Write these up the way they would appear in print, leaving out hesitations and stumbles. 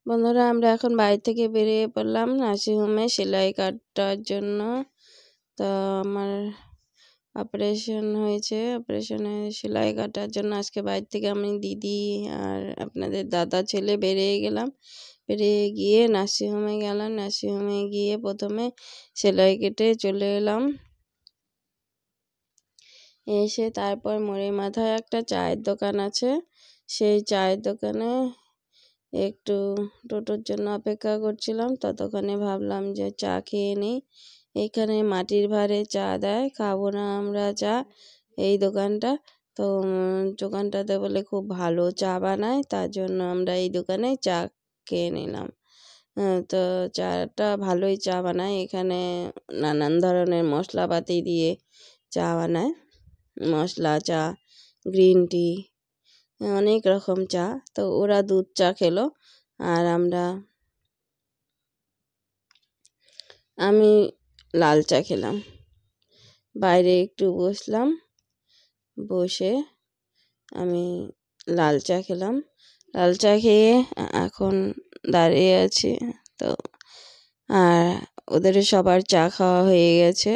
বন্ধুরা, আমরা এখন বাড়ি থেকে বেরিয়ে পড়লাম নার্সিংহোমে সেলাই কাটার জন্য। তো আমার অপারেশন হয়েছে, অপারেশনে সেলাই কাটার জন্য আজকে বাড়ি থেকে আমি, দিদি আর আপনাদের দাদা ছেলে বেরিয়ে গেলাম। বেরিয়ে গিয়ে নার্সিংহোমে গেলাম। নার্সিংহোমে গিয়ে প্রথমে সেলাই কেটে চলে এলাম। এসে তারপর মোড়ের মাথায় একটা চায়ের দোকান আছে, সেই চায়ের দোকানে একটু টোটোর জন্য অপেক্ষা করছিলাম। ততক্ষণে ভাবলাম যে চা খেয়ে নিই। এইখানে মাটির ভাঁড়ে চা দেয়, খাবো না আমরা চা এই দোকানটা। তো দোকানটাতে বলে খুব ভালো চা বানায়, তার জন্য আমরা এই দোকানে চা খেয়ে নিলাম। তো চাটা ভালোই চা বানায়, এখানে নানান ধরনের মশলাপাতি দিয়ে চা বানায়, মশলা চা, গ্রিন টি, অনেক রকম চা। তো ওরা দুধ চা খেলো আর আমি লাল চা খেলাম। বাইরে একটু বসলাম, বসে আমি লাল চা খেলাম। লাল চা খেয়ে এখন দাঁড়িয়ে আছি। তো আর ওদের সবার চা খাওয়া হয়ে গেছে।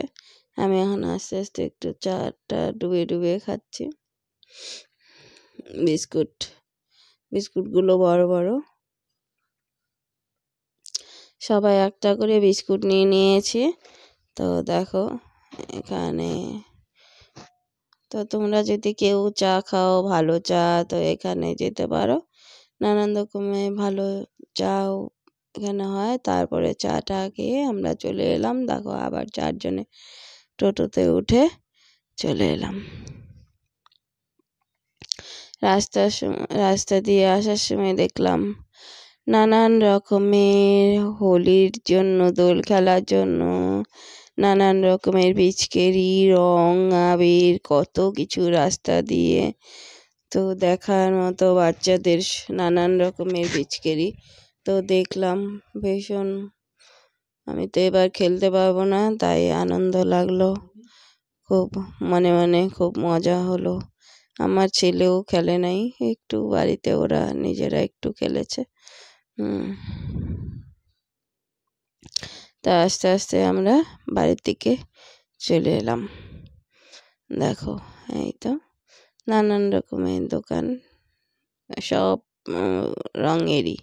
আমি এখন আস্তে আস্তে একটু চাটা ডুবে ডুবে খাচ্ছি। বিস্কুটগুলো বড় বড়, সবাই একটা করে বিস্কুট নিয়ে নিয়েছি। তো দেখো এখানে, তো তোমরা যদি কেউ চা খাও ভালো চা, তো এখানে যেতে পারো। নানান রকমের ভালো চাও এখানে হয়। তারপরে চাটা খেয়ে আমরা চলে এলাম। দেখো আবার 4 জনে টোটোতে উঠে চলে এলাম। রাস্তা দিয়ে আসার সময় দেখলাম নানান রকমের হোলির জন্য, দোল খেলার জন্য নানান রকমের পিচকারি, রং, আবির, কত কিছু রাস্তা দিয়ে। তো দেখার মতো বাচ্চাদের নানান রকমের পিচকারি। তো দেখলাম ভীষণ, আমি তো এবার খেলতে পারবো না, তাই আনন্দ লাগলো খুব, মনে মনে খুব মজা হলো। আমার ছেলেও খেলে নাই, একটু বাড়িতে ওরা নিজেরা একটু খেলেছে। তা আস্তে আস্তে আমরা বাড়ির দিকে চলে এলাম। দেখো এই তো নানান রকমের দোকান, সব রঙেরই।